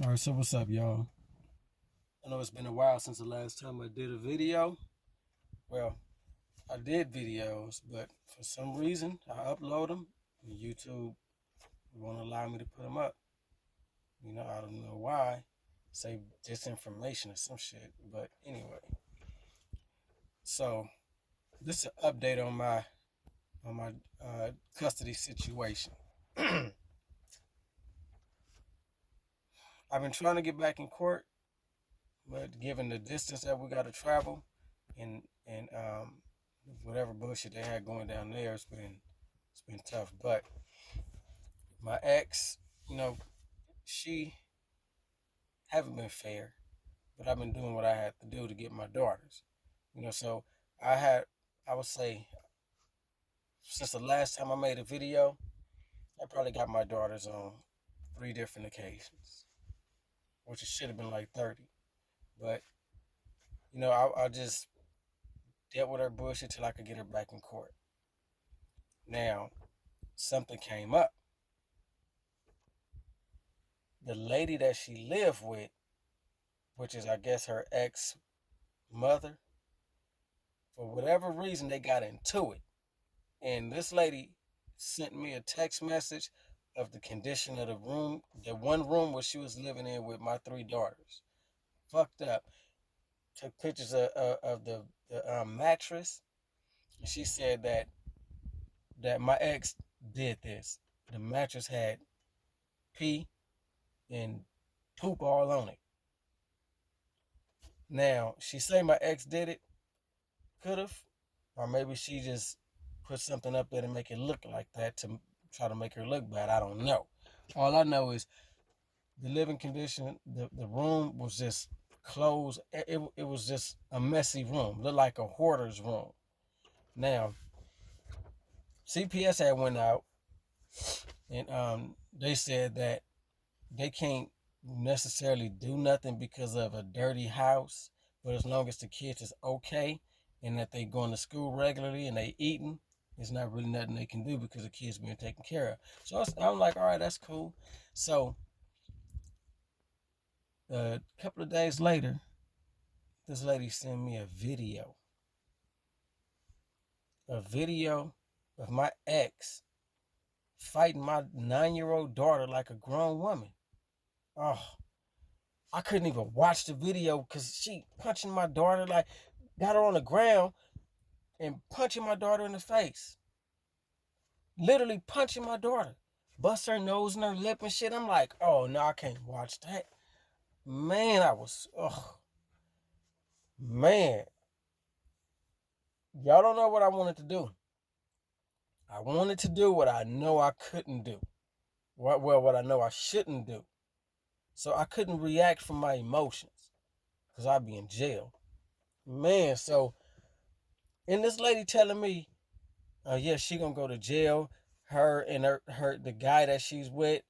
All right, so what's up, y'all? I know it's been a while since the last time I did a video. Well, I did videos, but for some reason I upload them and YouTube won't allow me to put them up. I don't know why. Say disinformation or some shit. But anyway, so this is an update on my custody situation. I've been trying to get back in court, but given the distance that we got to travel, and whatever bullshit they had going down there, it's been tough. But my ex, you know, she haven't been fair, but I've been doing what I had to do to get my daughters. So I had, I would say, since the last time I made a video, I probably got my daughters on 3 different occasions, which it should have been like 30. But I just dealt with her bullshit till I could get her back in court. Now, something came up. The lady that she lived with, which is I guess her ex mother, for whatever reason they got into it. And this lady sent me a text message of the condition of the room, the one room where she was living in with my 3 daughters. Fucked up. Took pictures of the mattress. And she said that my ex did this. The mattress had pee and poop all on it. Now, she say my ex did it. Could have. Or maybe she just put something up there to make it look like that to try to make her look bad. I don't know. All I know is the living condition, the room was just closed. It was just a messy room. Looked like a hoarder's room. Now, CPS had went out and they said that they can't necessarily do nothing because of a dirty house, but as long as the kids is okay and that they going to school regularly and they eating, there's not really nothing they can do because the kids being taken care of. So I'm like, all right, that's cool. So a couple of days later, this lady sent me a video of my ex fighting my 9-year-old daughter like a grown woman. Oh, I couldn't even watch the video because she punching my daughter, like got her on the ground and punching my daughter in the face. Literally punching my daughter. Bust her nose and her lip and shit. I'm like, oh no, I can't watch that. Man, man. Y'all don't know what I wanted to do. I wanted to do what I know I couldn't do. What I know I shouldn't do. So I couldn't react from my emotions because I'd be in jail. Man, so, and this lady telling me, yeah, she gonna go to jail. Her and the guy that she's with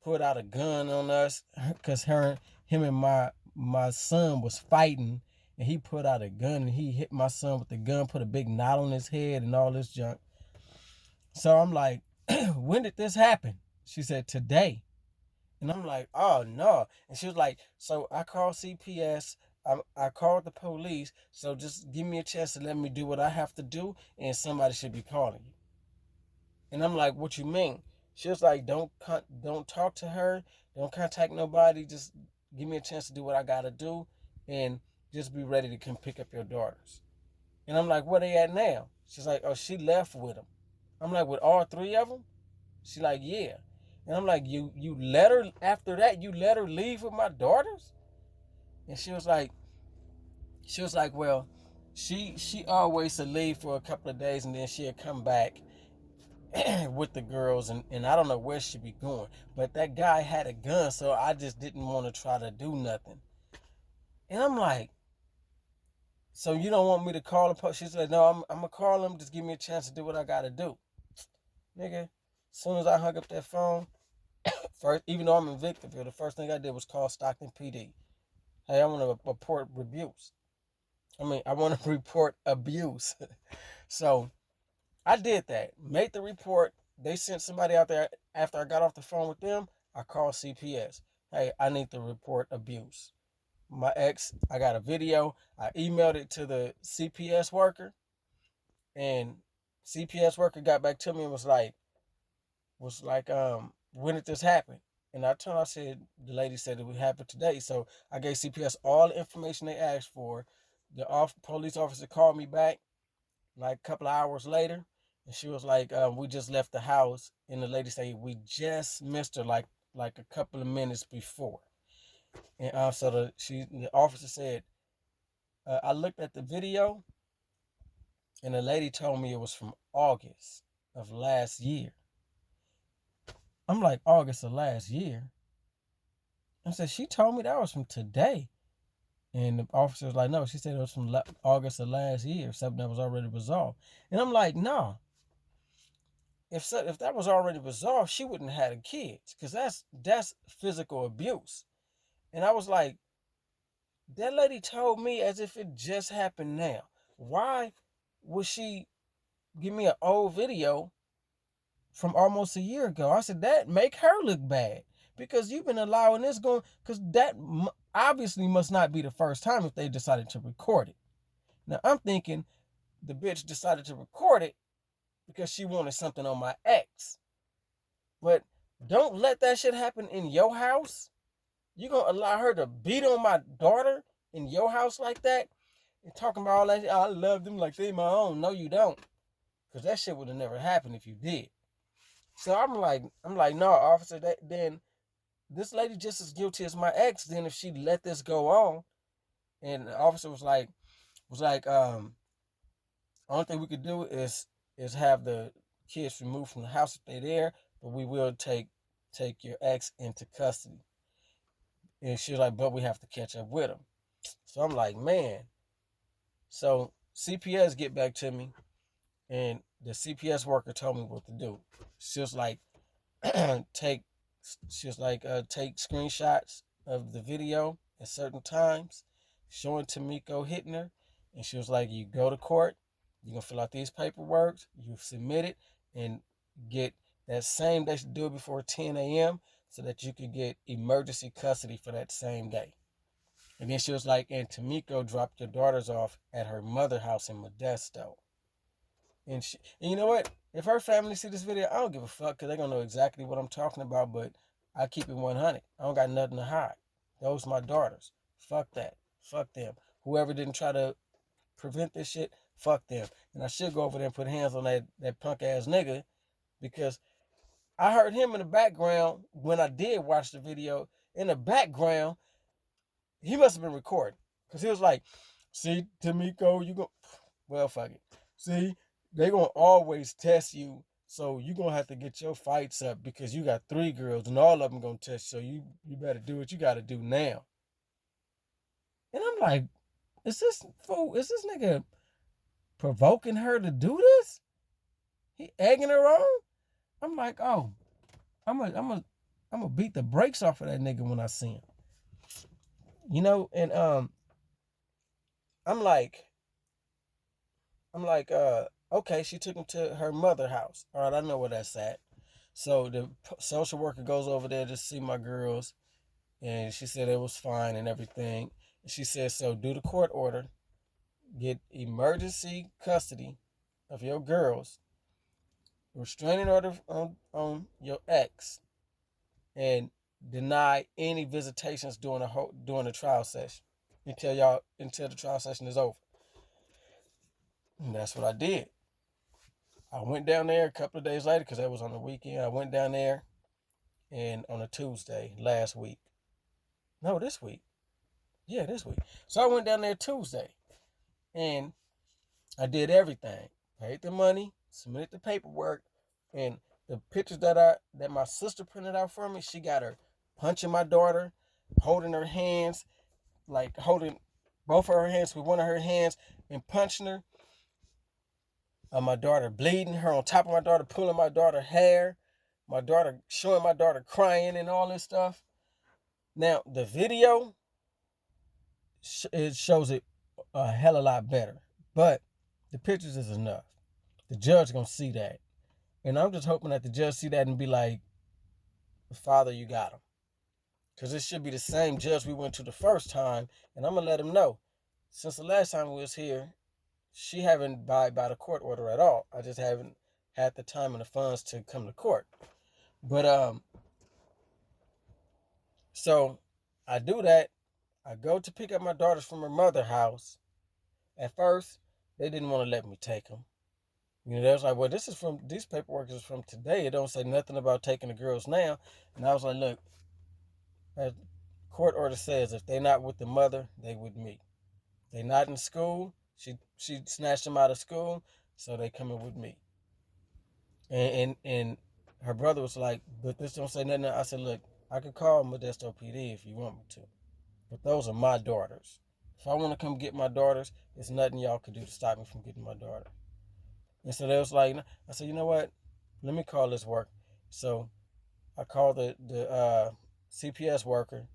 put out a gun on us because him and my son was fighting, and he put out a gun and he hit my son with the gun, put a big knot on his head and all this junk. So I'm like, when did this happen? She said today. And I'm like, oh no. And she was like, so I called CPS. I called the police. So just give me a chance to let me do what I have to do, and somebody should be calling you. And I'm like, what you mean? She was like, don't talk to her. Don't contact nobody. Just give me a chance to do what I gotta do, and just be ready to come pick up your daughters. And I'm like, where they at now? She's like, oh, she left with them. I'm like, with all 3 of them? She like, yeah. And I'm like, you let her, after that, you let her leave with my daughters? And she was like, well, she always would leave for a couple of days and then she'd come back with the girls, and I don't know where she'd be going. But that guy had a gun, so I just didn't want to try to do nothing. And I'm like, so you don't want me to call the police? She said, no, I'm gonna call him, just give me a chance to do what I gotta do. Nigga, as soon as I hung up that phone, first, even though I'm in Victorville, the first thing I did was call Stockton PD. Hey, I want to report abuse. I want to report abuse. So I did that. Made the report. They sent somebody out there after I got off the phone with them. I called CPS. hey, I need to report abuse. My ex, I got a video. I emailed it to the CPS worker, and CPS worker got back to me and was like, when did this happen? And I told her, I said, the lady said it would happen today. So I gave CPS all the information they asked for. The police officer called me back like a couple of hours later, and she was like, we just left the house. And the lady said, we just missed her like a couple of minutes before. And so the officer said, I looked at the video, and the lady told me it was from August of last year. I'm like, August of last year? I said, she told me that was from today. And the officer was like, no, she said it was from August of last year, something that was already resolved. And I'm like, no. If that was already resolved, she wouldn't have had the kids, because that's physical abuse. And I was like, that lady told me as if it just happened now. Why would she give me an old video from almost a year ago? I said, that make her look bad, because you've been allowing this going, because that obviously must not be the first time if they decided to record it. Now I'm thinking the bitch decided to record it because she wanted something on my ex. But don't let that shit happen in your house. You gonna allow her to beat on my daughter in your house like that? And talking about all that, I love them like they my own. No, you don't. Because that shit would have never happened if you did. So I'm like, no, officer, then this lady just as guilty as my ex then if she let this go on. And the officer was like, only thing we could do is have the kids removed from the house if they're there, but we will take your ex into custody. And she was like, but we have to catch up with him. So I'm like, man. So CPS get back to me, and the CPS worker told me what to do. She was like, take screenshots of the video at certain times, showing Tamiko hitting her. And she was like, you go to court, you're going to fill out these paperwork, you submit it, and get that same day, do it before 10 a.m. so that you can get emergency custody for that same day. And then she was like, and Tamiko dropped your daughters off at her mother house in Modesto. And you know what? If her family see this video, I don't give a fuck, because they're going to know exactly what I'm talking about, but I keep it 100. I don't got nothing to hide. Those my daughters. Fuck that. Fuck them. Whoever didn't try to prevent this shit, fuck them. And I should go over there and put hands on that punk ass nigga, because I heard him in the background when I did watch the video. In the background, he must have been recording, because he was like, see, Tamiko, you go, well, fuck it. See, they gonna always test you, so you gonna have to get your fights up, because you got 3 girls and all of them gonna test you, so you better do what you gotta do now. And I'm like, is this nigga provoking her to do this? He egging her on? I'm like, oh, I'm gonna beat the brakes off of that nigga when I see him. You know, and I'm like, okay, she took him to her mother house. All right, I know where that's at. So the social worker goes over there to see my girls, and she said it was fine and everything. She said, so do the court order, get emergency custody of your girls, restraining order on your ex, and deny any visitations during the trial session until the trial session is over. And that's what I did. I went down there a couple of days later, because that was on the weekend. I went down there, and on a Tuesday last week. No, this week. Yeah, this week. So I went down there Tuesday, and I did everything. Paid the money, submitted the paperwork, and the pictures that my sister printed out for me, she got her punching my daughter, holding her hands, like holding both of her hands with one of her hands and punching her. My daughter bleeding, her on top of my daughter, pulling my daughter's hair, my daughter showing my daughter crying and all this stuff. Now, the video, it shows it a hell of a lot better, but the pictures is enough. The judge gonna see that, and I'm just hoping that the judge see that and be like, Father, you got him. because it should be the same judge we went to the first time. And I'm gonna let him know. Since the last time we was here, she haven't abided by the court order at all. I just haven't had the time and the funds to come to court. But so I do that. I go to pick up my daughters from her mother's house. At first, they didn't want to let me take them. You know, they was like, well, these paperwork is from today. It don't say nothing about taking the girls now. And I was like, look, as court order says, if they're not with the mother, they with me. They not in school. She snatched them out of school, so they coming with me. And her brother was like, but this don't say nothing. I said, look, I could call Modesto PD if you want me to, but those are my daughters. If I want to come get my daughters, there's nothing y'all can do to stop me from getting my daughter. And so they was like, I said, you know what? Let me call this work. So I called the CPS worker,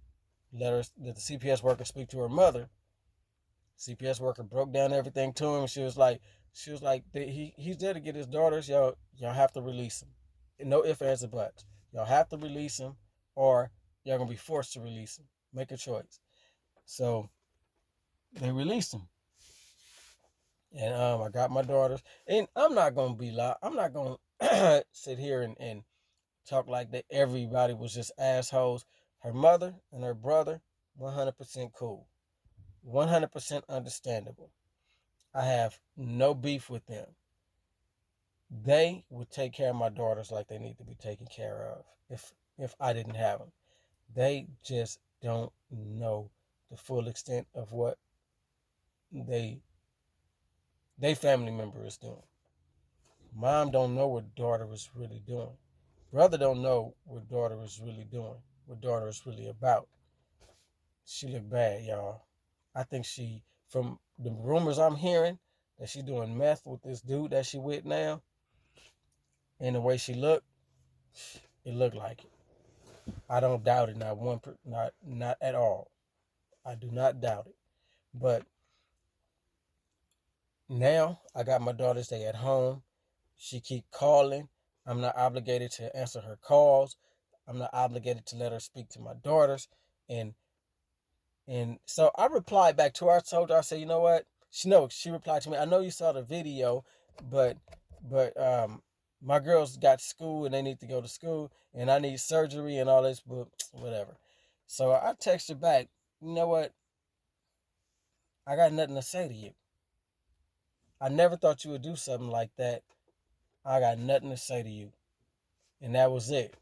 let the CPS worker speak to her mother. CPS worker broke down everything to him. She was like, he's there to get his daughters. Y'all have to release him. No ifs, ands, or buts. Y'all have to release him, or y'all gonna be forced to release him. Make a choice. So they released him, and I got my daughters. And I'm not gonna be loud. I'm not gonna sit here and talk like that. Everybody was just assholes. Her mother and her brother, 100% cool, 100% understandable. I have no beef with them. They would take care of my daughters like they need to be taken care of if I didn't have them. They just don't know the full extent of what they family member is doing. Mom don't know what daughter is really doing. Brother don't know what daughter is really doing. What daughter is really about. She look bad, y'all. I think from the rumors I'm hearing, that she doing meth with this dude that she with now, and the way she looked, it looked like it. I don't doubt it, not at all. I do not doubt it. But now I got my daughters, they at home. She keep calling. I'm not obligated to answer her calls. I'm not obligated to let her speak to my daughters. And so I replied back to her. I told her, I said, you know what? She replied to me, I know you saw the video, but my girls got school and they need to go to school and I need surgery and all this, but whatever. So I texted back, you know what? I got nothing to say to you. I never thought you would do something like that. I got nothing to say to you. And that was it.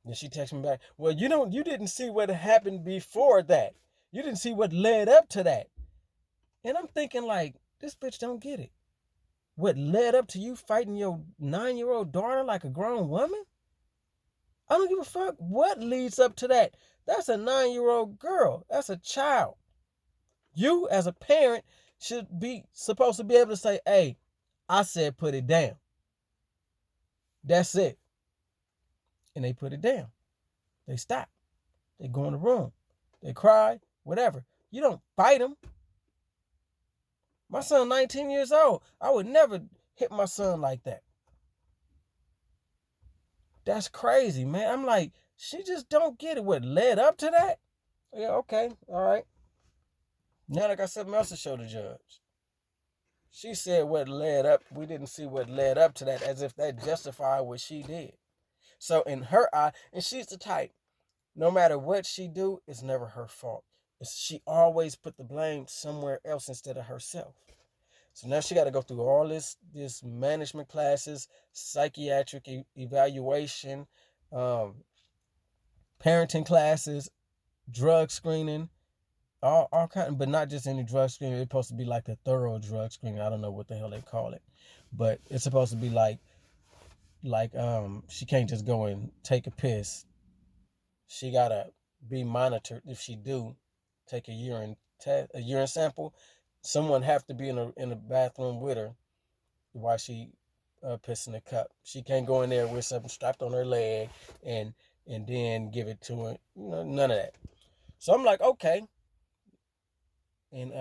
Then she texted me back, well, you didn't see what happened before that. You didn't see what led up to that. And I'm thinking like, this bitch don't get it. What led up to you fighting your 9-year-old daughter like a grown woman? I don't give a fuck what leads up to that. That's a 9-year-old girl. That's a child. You as a parent should be supposed to be able to say, hey, I said put it down. That's it. And they put it down. They stop. They go in the room. They cry, whatever. You don't fight them. My son 19 years old. I would never hit my son like that. That's crazy, man. I'm like, she just don't get it. What led up to that? Yeah, okay, all right. Now I got something else to show the judge. She said what led up, we didn't see what led up to that, as if that justified what she did. So in her eye, and she's the type, no matter what she do, it's never her fault. She always put the blame somewhere else instead of herself. So now she got to go through all this management classes, psychiatric evaluation, parenting classes, drug screening, all kind, but not just any drug screening. It's supposed to be like a thorough drug screening. I don't know what the hell they call it, but it's supposed to be like she can't just go and take a piss. She gotta be monitored. If she do take a urine sample, someone have to be in a bathroom with her while she piss in the cup. She can't go in there with something strapped on her leg and then give it to her. You know, none of that. So I'm like, okay. And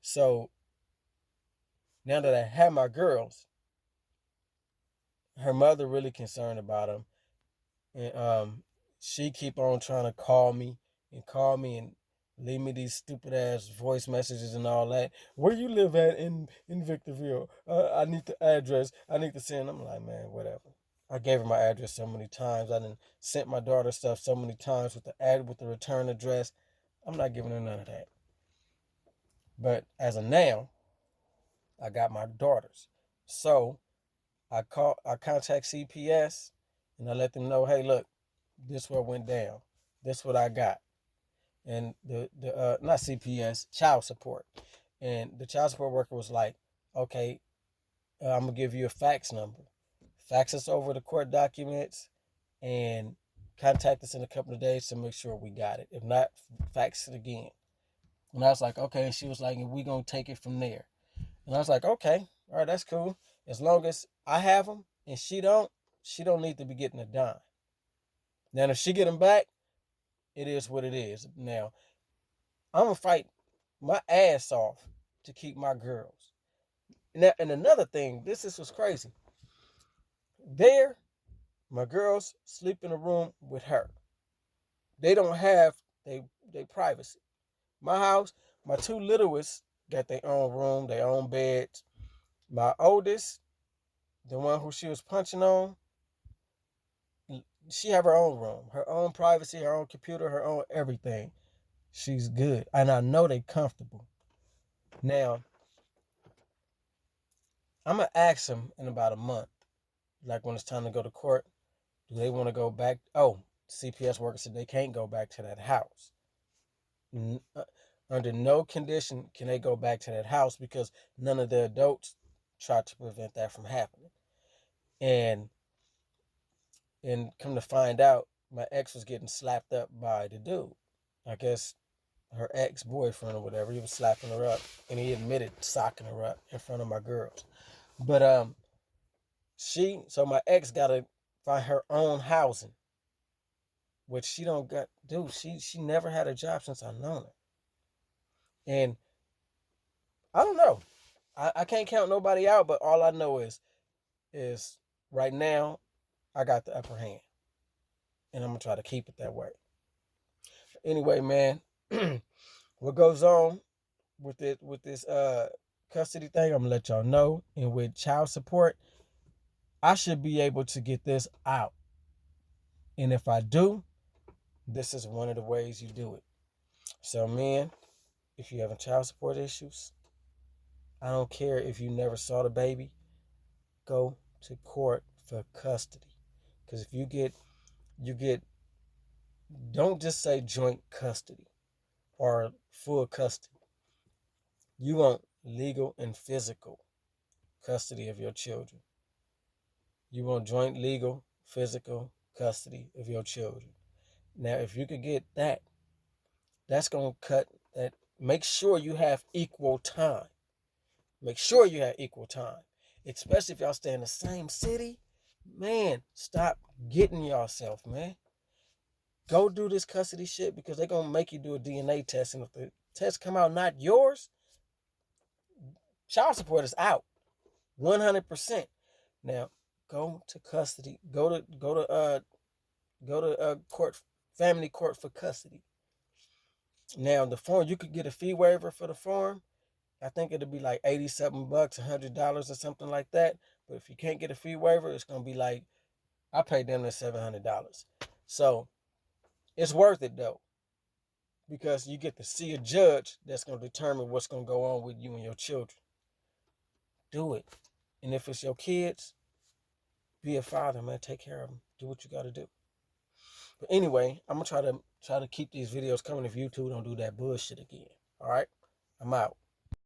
so now that I have my girls, her mother really concerned about them. And she keep on trying to call me and leave me these stupid ass voice messages and all that. Where you live at in Victorville? I need the address. I need to send. I'm like, man, whatever. I gave her my address so many times. I done sent my daughter stuff so many times with the return address. I'm not giving her none of that. But as of now, I got my daughters. So I contact CPS and I let them know, hey, look, this what went down. This what I got. And the not CPS, child support. And the child support worker was like, okay, I'm gonna give you a fax number. Fax us over the court documents and contact us in a couple of days to make sure we got it. If not, fax it again. And I was like, okay. And she was like, and we gonna take it from there. And I was like, okay, all right, that's cool. As long as I have them and she don't need to be getting a dime. Now, if she get them back, it is what it is. Now, I'm gonna fight my ass off to keep my girls. And another thing, this is what's crazy. There, my girls sleep in a room with her. They don't have they privacy. My house, my two littlest got their own room, their own beds. My oldest, the one who she was punching on, she have her own room, her own privacy, her own computer, her own everything. She's good, and I know they comfortable. Now, I'm gonna ask them in about a month, like when it's time to go to court. Do they want to go back? Oh, CPS worker said they can't go back to that house. Under no condition can they go back to that house because none of the adults tried to prevent that from happening. And come to find out, my ex was getting slapped up by the dude. I guess her ex-boyfriend or whatever. He was slapping her up, and he admitted socking her up in front of my girls. But so my ex gotta find her own housing, which she don't got. Dude, she never had a job since I known her, and I don't know. I can't count nobody out, but all I know is right now I got the upper hand, and I'm gonna try to keep it that way. Anyway, man, what goes on with this custody thing, I'm gonna let y'all know. And with child support, I should be able to get this out. And if I do, this is one of the ways you do it. So, man, if you having child support issues, I don't care if you never saw the baby, go to court for custody. Because if you get, don't just say joint custody or full custody. You want legal and physical custody of your children. You want joint legal, physical custody of your children. Now, if you could get that, that's going to cut that. Make sure you have equal time. Make sure you have equal time. Especially if y'all stay in the same city. Man, stop getting yourself, man. Go do this custody shit because they're going to make you do a DNA test. And if the test come out not yours, child support is out. 100%. Now, go to custody. Go to court, family court for custody. Now, the form, you could get a fee waiver for the form. I think it'll be like $87, $100 or something like that. But if you can't get a fee waiver, it's gonna be like, I paid them the $700. So it's worth it though, because you get to see a judge that's gonna determine what's gonna go on with you and your children. Do it. And if it's your kids, be a father, man. Take care of them. Do what you gotta do. But anyway, I'm gonna try to keep these videos coming if YouTube don't do that bullshit again. All right, I'm out.